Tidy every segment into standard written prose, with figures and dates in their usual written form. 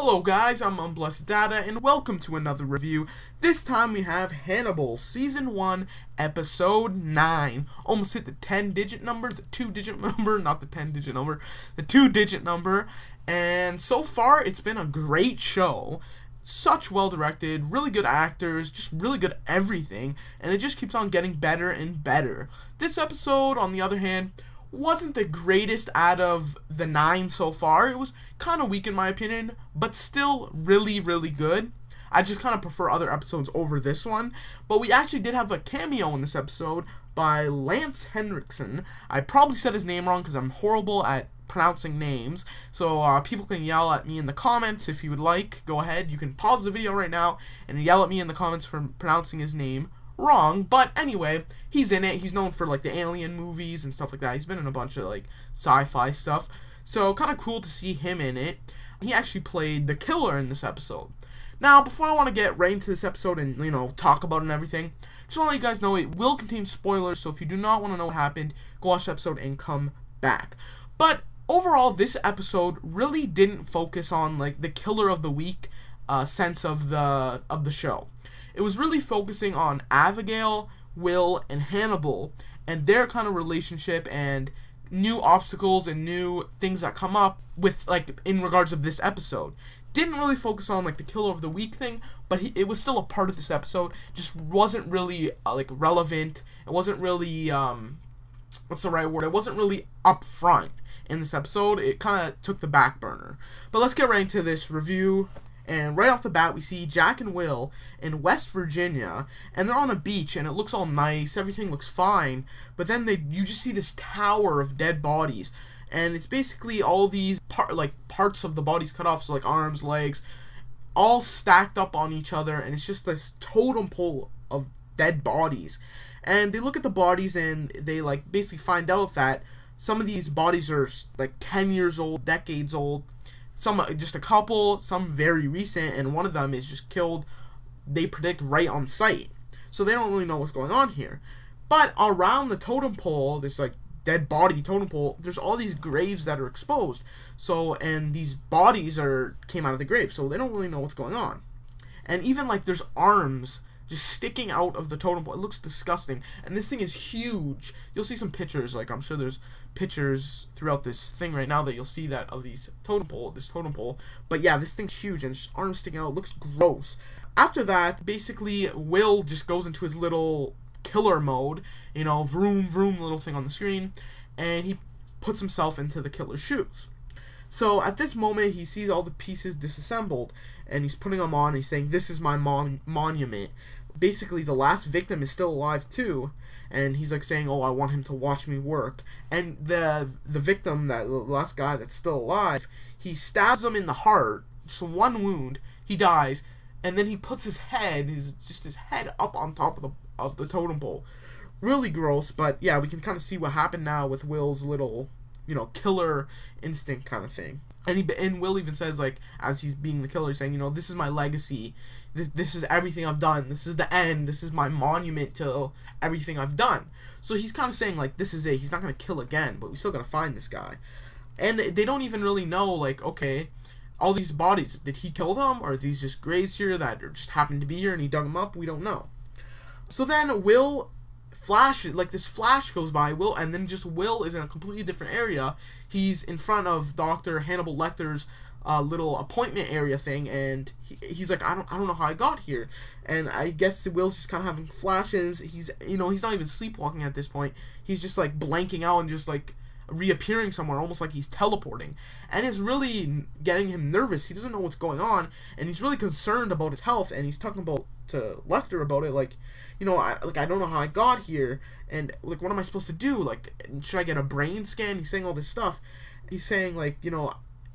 Hello guys, I'm Unblessed Data, and welcome to another review. This time we have Hannibal, Season 1, Episode 9. Almost hit the 10-digit number, the 2-digit number, not the 10-digit number, the 2-digit number. And so far, it's been a great show. Such well-directed, really good actors, just really good everything, and it just keeps on getting better and better. This episode, on the other hand, wasn't the greatest out of the 9 so far. It was kind of weak in my opinion, but still really, really good. I just kind of prefer other episodes over this one. But we actually did have a cameo in this episode by Lance Henriksen. I probably said his name wrong because I'm horrible at pronouncing names. So people can yell at me in the comments if you would like. Go ahead. You can pause the video right now and yell at me in the comments for pronouncing his name wrong. But anyway, he's in it. He's known for like the Alien movies and stuff like that. He's been in a bunch of like sci-fi stuff. So kind of cool to see him in it. He actually played the killer in this episode. Now, before I want to get right into this episode and, talk about it and everything, just want to let you guys know it will contain spoilers, so if you do not want to know what happened, go watch the episode and come back. But overall, this episode really didn't focus on like the killer of the week sense of the show. It was really focusing on Abigail, Will, and Hannibal and their kind of relationship and new obstacles and new things that come up with like in regards of this episode. Didn't really focus on like the killer of the week thing, but it was still a part of this episode. Just wasn't really like relevant. It wasn't really what's the right word? It wasn't really up front in this episode. It kind of took the back burner. But let's get right into this review. And right off the bat, we see Jack and Will in West Virginia, and they're on a beach, and it looks all nice, everything looks fine, but then you just see this tower of dead bodies, and it's basically all these parts of the bodies cut off, so like arms, legs, all stacked up on each other, and it's just this totem pole of dead bodies. And they look at the bodies, and they like basically find out that some of these bodies are like 10 years old, decades old, some just a couple, some very recent, and one of them is just killed, they predict, right on site. So they don't really know what's going on here. But around the totem pole, this like dead body totem pole, there's all these graves that are exposed. So, and these bodies came out of the grave, so they don't really know what's going on. And even like there's arms just sticking out of the totem pole. It looks disgusting. And this thing is huge. You'll see some pictures, like I'm sure there's pictures throughout this thing right now that you'll see that of this totem pole. But yeah, this thing's huge and just arms sticking out. It looks gross. After that, basically, Will just goes into his little killer mode, vroom, vroom little thing on the screen, and he puts himself into the killer's shoes. So at this moment, he sees all the pieces disassembled, and he's putting them on, and he's saying, "This is my monument." Basically, the last victim is still alive too, and he's like saying, "Oh, I want him to watch me work." And the victim, the last guy that's still alive, he stabs him in the heart, just one wound. He dies, and then he puts his head up on top of the totem pole. Really gross, but yeah, we can kind of see what happened now with Will's little, killer instinct kind of thing. And Will even says, like, as he's being the killer, saying, "This is my legacy. This is everything I've done. This is the end. This is my monument to everything I've done." So he's kind of saying, like, this is it. He's not going to kill again, but we still got to find this guy. And they don't even really know, like, okay, all these bodies, did he kill them? Or are these just graves here that just happened to be here and he dug them up? We don't know. So then Will flashes, like this flash goes by Will, and then just Will is in a completely different area. He's in front of Dr. Hannibal Lecter's little appointment area thing, and he's like, I don't know how I got here. And I guess Will's just kind of having flashes. He's not even sleepwalking at this point. He's just like blanking out and just like reappearing somewhere, almost like he's teleporting. And it's really getting him nervous. He doesn't know what's going on, and he's really concerned about his health, and he's talking to Lecter about it, like, I don't know how I got here, and like, what am I supposed to do? Like, should I get a brain scan? He's saying all this stuff. He's saying, like,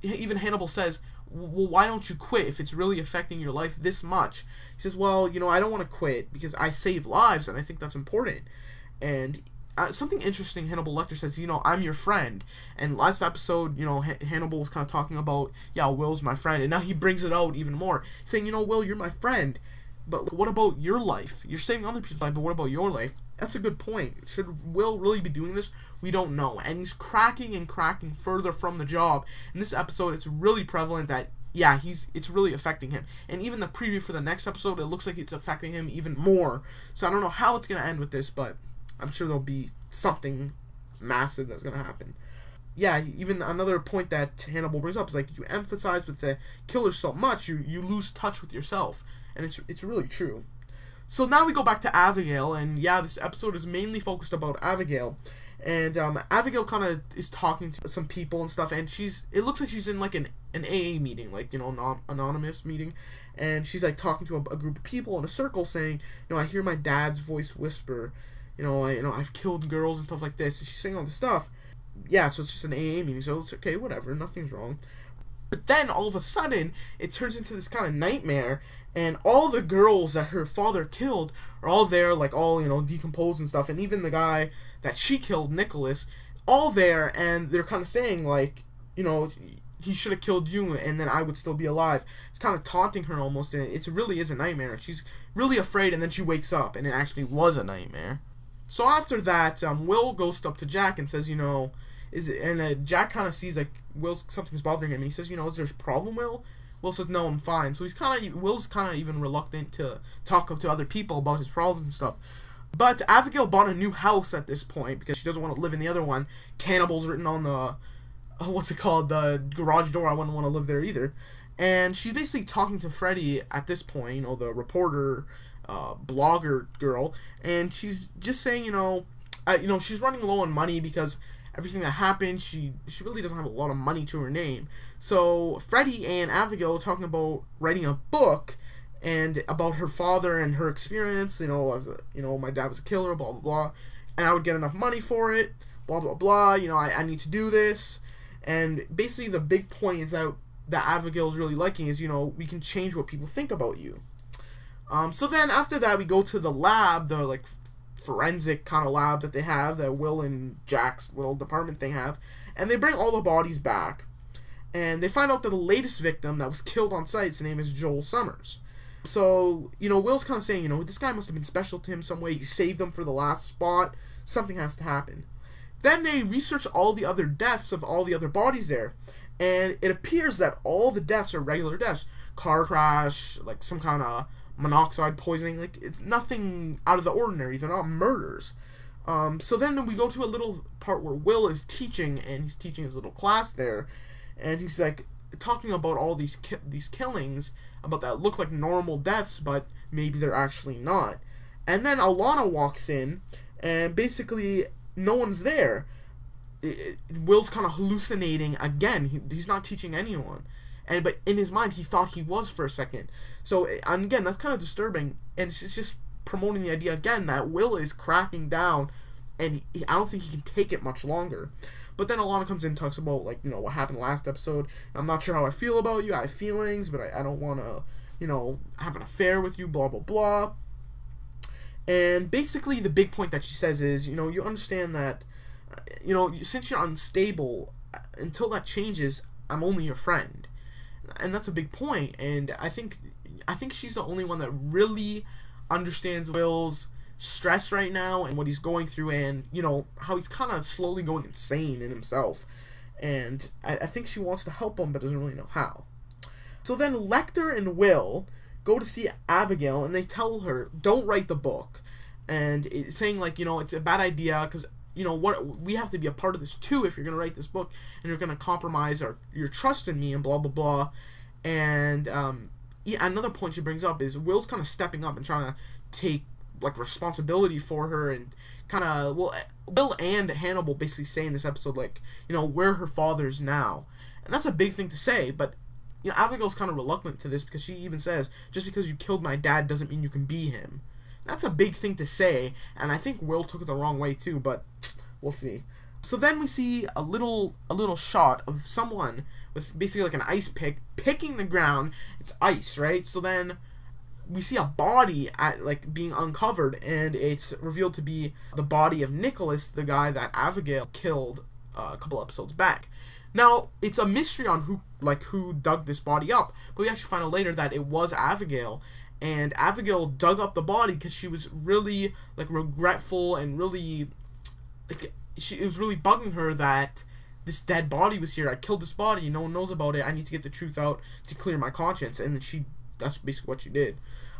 even Hannibal says, "Well, why don't you quit if it's really affecting your life this much?" He says, "Well, I don't want to quit because I save lives, and I think that's important." And something interesting, Hannibal Lecter says, "I'm your friend." And last episode, Hannibal was kind of talking about, yeah, Will's my friend, and now he brings it out even more, saying, Will, you're my friend, but what about your life? You're saving other people's life, but what about your life? That's a good point. Should Will really be doing this? We don't know. And he's cracking and cracking further from the job. In this episode, it's really prevalent that yeah, it's really affecting him. And even the preview for the next episode, it looks like it's affecting him even more. So I don't know how it's going to end with this, but I'm sure there'll be something massive that's going to happen. Yeah, even another point that Hannibal brings up is like, you emphasize with the killer so much, you lose touch with yourself. And it's really true. So now we go back to Abigail, and yeah, this episode is mainly focused about Abigail. And Abigail kind of is talking to some people and stuff, and it looks like she's in like an AA meeting, like, anonymous meeting, and she's like talking to a group of people in a circle, saying, I hear my dad's voice whisper, I've killed girls and stuff like this, and she's saying all this stuff. Yeah, so it's just an AA meeting, so it's okay, whatever, nothing's wrong. But then all of a sudden, it turns into this kind of nightmare, and all the girls that her father killed are all there, like all decomposed and stuff, and even the guy that she killed, Nicholas, all there, and they're kind of saying, like, he should have killed you, and then I would still be alive. It's kind of taunting her almost, and it really is a nightmare. She's really afraid, and then she wakes up, and it actually was a nightmare. So after that, Will goes up to Jack and says, Jack kind of sees, like, something's bothering him, and he says, is there a problem, Will? Will says, no, I'm fine. So Will's kind of even reluctant to talk to other people about his problems and stuff. But Abigail bought a new house at this point because she doesn't want to live in the other one. Cannibal's written on the, the garage door. I wouldn't want to live there either. And she's basically talking to Freddie at this point, the reporter, blogger girl. And she's just saying, she's running low on money because everything that happened, she really doesn't have a lot of money to her name. So Freddie and Abigail are talking about writing a book and about her father and her experience, my dad was a killer, blah, blah, blah, and I would get enough money for it, blah, blah, blah, I need to do this, and basically the big point is that Abigail's really liking is, we can change what people think about you. So then after that, we go to the lab, the, like, forensic kind of lab that they have, that Will and Jack's little department thing have, and they bring all the bodies back, and they find out that the latest victim that was killed on site, his name is Joel Summers. So, Will's kind of saying, this guy must have been special to him some way. He saved him for the last spot. Something has to happen. Then they research all the other deaths of all the other bodies there. And it appears that all the deaths are regular deaths. Car crash, like some kind of monoxide poisoning. Like, it's nothing out of the ordinary. They're not murders. So then we go to a little part where Will is teaching, and he's teaching his little class there. And he's, like, talking about all these killings, about that look like normal deaths, but maybe they're actually not. And then Alana walks in, and basically no one's there. Will's kind of hallucinating again. He's not teaching anyone. But in his mind, he thought he was for a second. So, and again, that's kind of disturbing, and it's just promoting the idea again that Will is cracking down, and I don't think he can take it much longer. But then Alana comes in and talks about, like, what happened last episode. I'm not sure how I feel about you. I have feelings, but I don't want to, have an affair with you, blah, blah, blah. And basically the big point that she says is, you understand that, since you're unstable, until that changes, I'm only your friend. And that's a big point. And I think she's the only one that really understands Will's stress right now and what he's going through, and how he's kind of slowly going insane in himself, and I think she wants to help him but doesn't really know how. So then Lecter and Will go to see Abigail, and they tell her, don't write the book, and it's saying, like, it's a bad idea because we have to be a part of this too if you're going to write this book, and you're going to compromise your trust in me, and blah blah blah. And another point she brings up is Will's kind of stepping up and trying to take, like, responsibility for her, and kind of, Will and Hannibal basically say in this episode, like, we're her fathers now. And that's a big thing to say, but, Abigail's kind of reluctant to this because she even says, just because you killed my dad doesn't mean you can be him. That's a big thing to say, and I think Will took it the wrong way too, but we'll see. So then we see a little shot of someone with basically like an ice pick picking the ground. It's ice, right? So then we see a body being uncovered, and it's revealed to be the body of Nicholas, the guy that Abigail killed a couple episodes back. Now, it's a mystery on who dug this body up, but we actually find out later that it was Abigail, and Abigail dug up the body because she was really, like, regretful, and really, like, it was really bugging her that this dead body was here. I killed this body. No one knows about it. I need to get the truth out to clear my conscience. And then that's basically what she did.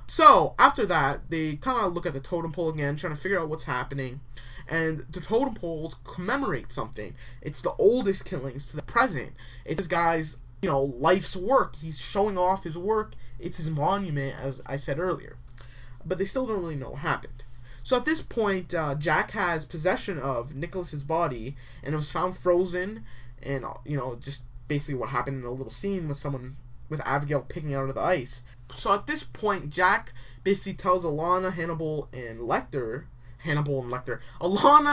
So, after that, they kind of look at the totem pole again, trying to figure out what's happening. And the totem poles commemorate something. It's the oldest killings to the present. It's this guy's, life's work. He's showing off his work. It's his monument, as I said earlier. But they still don't really know what happened. So at this point, Jack has possession of Nicholas's body, and it was found frozen, and, just basically what happened in the little scene with Abigail picking it out of the ice. So at this point, Jack basically tells Alana, Hannibal, and Alana,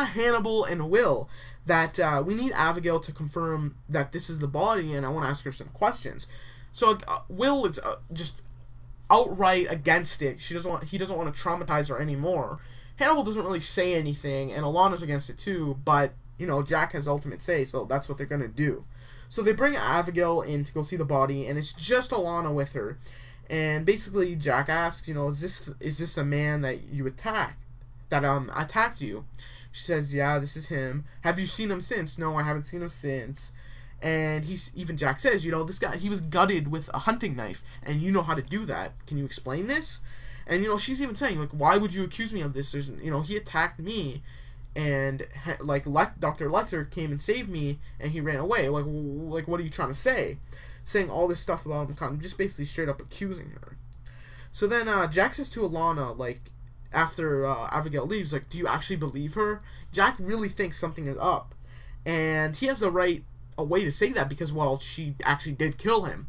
Hannibal, and Will that we need Abigail to confirm that this is the body, and I want to ask her some questions. So Will is just outright against it. He doesn't want to traumatize her anymore. Hannibal doesn't really say anything, and Alana's against it too, but, Jack has ultimate say, so that's what they're going to do. So they bring Abigail in to go see the body, and it's just Alana with her. And basically, Jack asks, is this a man that you attacked, that attacked you? She says, yeah, this is him. Have you seen him since? No, I haven't seen him since. And Jack says, this guy, he was gutted with a hunting knife, and you know how to do that. Can you explain this? And, she's even saying, why would you accuse me of this? He attacked me, and, Dr. Lecter came and saved me, and he ran away. What are you trying to say? Saying all this stuff about him, kind of just basically straight up accusing her. So then, Jack says to Alana, after Abigail leaves, do you actually believe her? Jack really thinks something is up, and he has a way to say that because, she actually did kill him.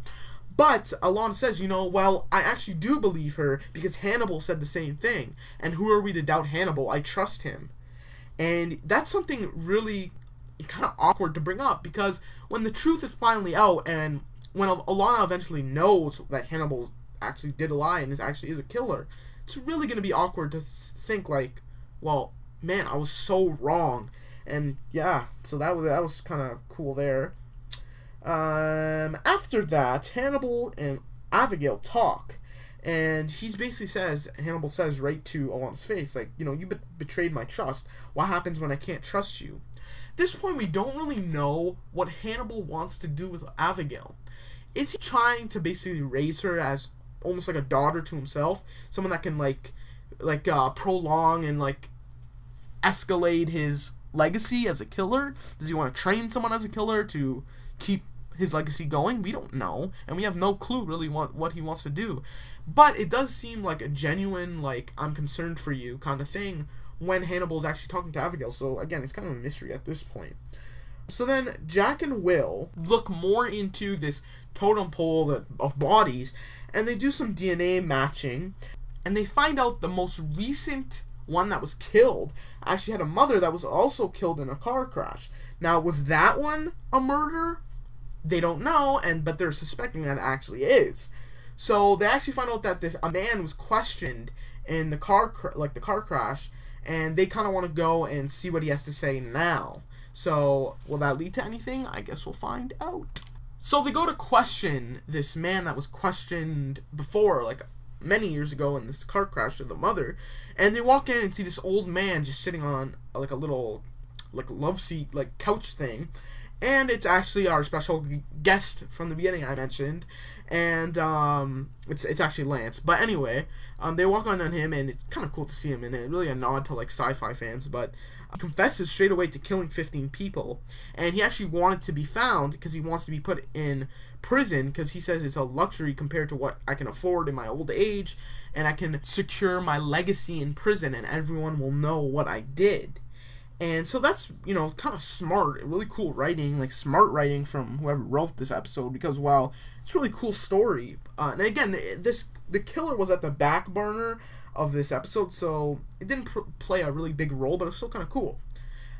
But Alana says, I actually do believe her because Hannibal said the same thing. And who are we to doubt Hannibal? I trust him. And that's something really kind of awkward to bring up because when the truth is finally out and when Alana eventually knows that Hannibal actually did lie and is a killer, it's really going to be awkward to think man, I was so wrong. And yeah, so that was kind of cool there. After that, Hannibal and Abigail talk, and Hannibal says right to Alana's face, you betrayed my trust. What happens when I can't trust you? At this point, we don't really know what Hannibal wants to do with Abigail. Is he trying to basically raise her as almost like a daughter to himself, someone that can prolong and escalate his legacy as a killer? Does he want to train someone as a killer to keep his legacy going? We don't know, and we have no clue really what he wants to do. But it does seem like a genuine I'm concerned for you kind of thing when Hannibal's actually talking to Abigail. So again, it's kind of a mystery at this point. So then Jack and Will look more into this totem pole of bodies, and they do some DNA matching, and they find out the most recent one that was killed actually had a mother that was also killed in a car crash. Now, was that one a murder? They don't know, but they're suspecting that it actually is. So they actually find out that a man was questioned in the car crash, and they kind of want to go and see what he has to say now. So will that lead to anything? I guess we'll find out. So they go to question this man that was questioned before, many years ago in this car crash with the mother, and they walk in and see this old man just sitting on a little love seat couch thing. And it's actually our special guest from the beginning I mentioned. And it's actually Lance. But anyway, they walk on him, and it's kind of cool to see him. And it's really a nod to sci-fi fans. But he confesses straight away to killing 15 people. And he actually wanted to be found because he wants to be put in prison because he says it's a luxury compared to what I can afford in my old age. And I can secure my legacy in prison, and everyone will know what I did. And so that's, kind of smart, really cool writing, smart writing from whoever wrote this episode, because, it's a really cool story. And again, the killer was at the back burner of this episode, so it didn't play a really big role, but it was still kind of cool.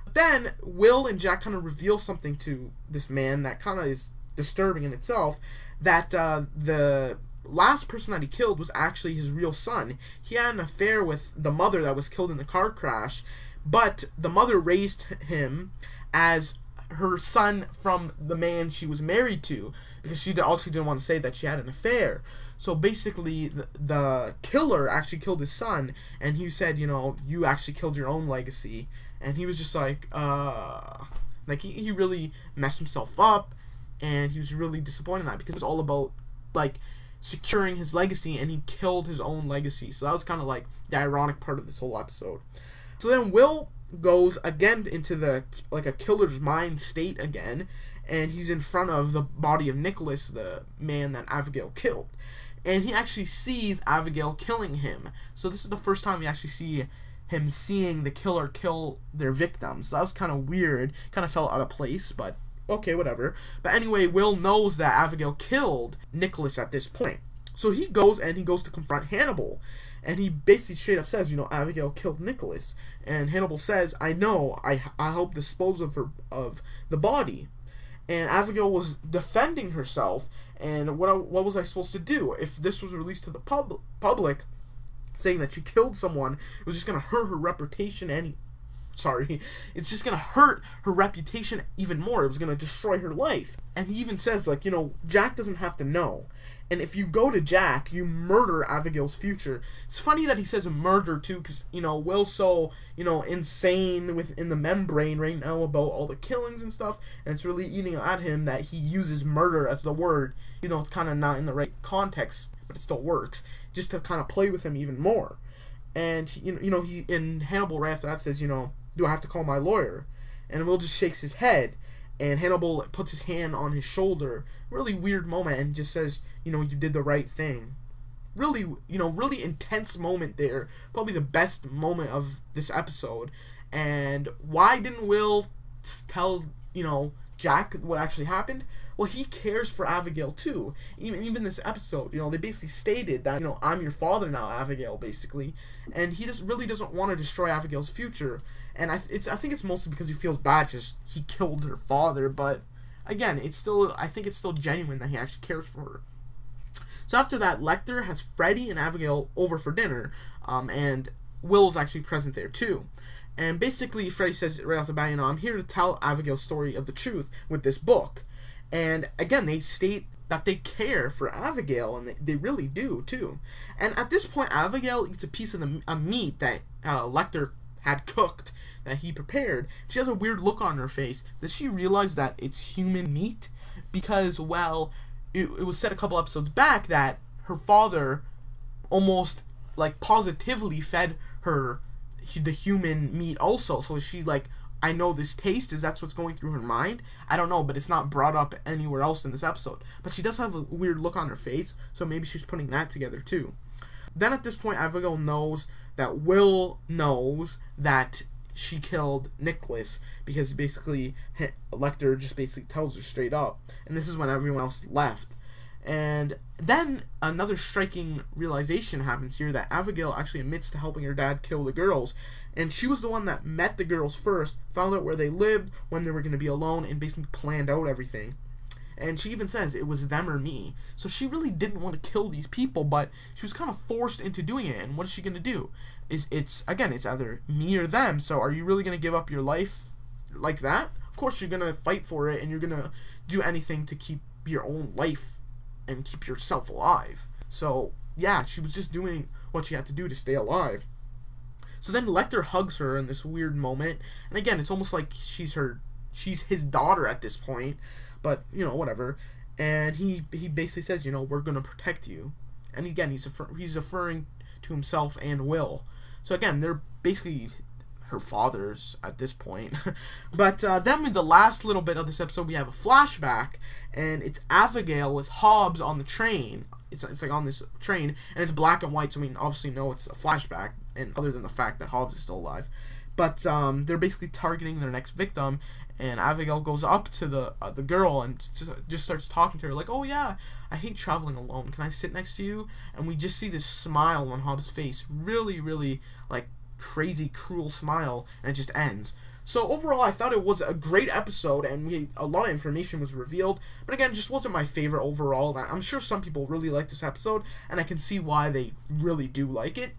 But then, Will and Jack kind of reveal something to this man that kind of is disturbing in itself, that the last person that he killed was actually his real son. He had an affair with the mother that was killed in the car crash, but the mother raised him as her son from the man she was married to, because she also didn't want to say that she had an affair. So basically, the killer actually killed his son, and he said, you actually killed your own legacy. And he was just then Like, he really messed himself up, and he was really disappointed in that, because it was all about, like, securing his legacy, and he killed his own legacy. So that was kind of like the ironic part of this whole episode. So then Will goes again into the, like, a killer's mind state again, and he's in front of the body of Nicholas, the man that Abigail killed. And he actually sees Abigail killing him. So this is the first time we actually see him seeing the killer kill their victim. So that was kind of weird. Kind of felt out of place, but okay, whatever. But anyway, Will knows that Abigail killed Nicholas at this point. So he goes to confront Hannibal. And he basically straight up says, Abigail killed Nicholas. And Hannibal says, I know, I helped dispose of the body. And Abigail was defending herself. And what was I supposed to do? If this was released to the public, saying that she killed someone, it was just going to hurt her reputation it's just going to hurt her reputation even more. It was going to destroy her life. And he even says, like, Jack doesn't have to know. And if you go to Jack, you murder Abigail's future. It's funny that he says murder, too, because, Will's so, insane within the membrane right now about all the killings and stuff, and it's really eating at him that he uses murder as the word. It's kind of not in the right context, but it still works, just to kind of play with him even more. And, he in Hannibal right after that says, do I have to call my lawyer? And Will just shakes his head. And Hannibal puts his hand on his shoulder. Really weird moment, and just says, you did the right thing. Really, really intense moment there. Probably the best moment of this episode. And why didn't Will tell, Jack what actually happened? Well, he cares for Abigail too. Even this episode, they basically stated that, I'm your father now, Abigail, basically. And he just really doesn't want to destroy Abigail's future. And I think it's mostly because he feels bad because he killed her father. But again, I think it's still genuine that he actually cares for her. So after that, Lecter has Freddy and Abigail over for dinner, and Will's actually present there too. And basically, Freddy says right off the bat, I'm here to tell Abigail's story of the truth with this book. And again, they state that they care for Abigail, and they really do too. And at this point, Abigail eats a piece of meat that Lecter had cooked, that he prepared. She has a weird look on her face. Does she realize that it's human meat? Because, well, it was said a couple episodes back that her father almost, like, positively fed her the human meat also. So is she like, I know this taste, that's what's going through her mind? I don't know, but it's not brought up anywhere else in this episode. But she does have a weird look on her face, so maybe she's putting that together too. Then at this point, Abigail knows that Will knows that she killed Nicholas, because basically Lecter just basically tells her straight up. And this is when everyone else left. And then another striking realization happens here, that Abigail actually admits to helping her dad kill the girls. And she was the one that met the girls first, found out where they lived, when they were going to be alone, and basically planned out everything. And she even says it was them or me. So she really didn't want to kill these people, but she was kind of forced into doing it. And what is she going to do? It's either me or them. So are you really going to give up your life like that? Of course you're going to fight for it, and you're going to do anything to keep your own life and keep yourself alive. So yeah, she was just doing what she had to do to stay alive. So then Lecter hugs her in this weird moment, and again, it's almost like she's his daughter at this point, but whatever. And he basically says, we're gonna protect you. And again, he's referring to himself and Will. So again, they're basically her fathers at this point. But then with the last little bit of this episode, we have a flashback, and it's Abigail with Hobbs on the train. It's like on this train, and it's black and white, so we obviously know it's a flashback, and other than the fact that Hobbs is still alive. But they're basically targeting their next victim, and Abigail goes up to the girl and just starts talking to her like, oh yeah, I hate traveling alone, can I sit next to you? And we just see this smile on Hobbs' face, really, really, like, crazy, cruel smile, and it just ends. So overall, I thought it was a great episode, and a lot of information was revealed, but again, just wasn't my favorite overall. I'm sure some people really like this episode, and I can see why they really do like it.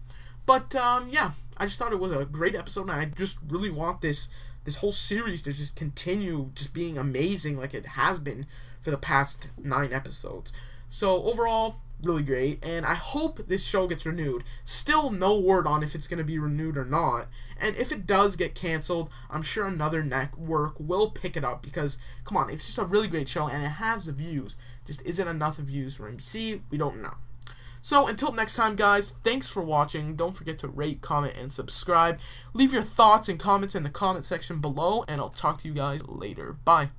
But yeah, I just thought it was a great episode, and I just really want this whole series to just continue just being amazing like it has been for the past 9 episodes. So overall, really great, and I hope this show gets renewed. Still no word on if it's going to be renewed or not, and if it does get canceled, I'm sure another network will pick it up, because, come on, it's just a really great show, and it has the views. Just isn't enough views for NBC, we don't know. So, until next time, guys, thanks for watching. Don't forget to rate, comment, and subscribe. Leave your thoughts and comments in the comment section below, and I'll talk to you guys later. Bye.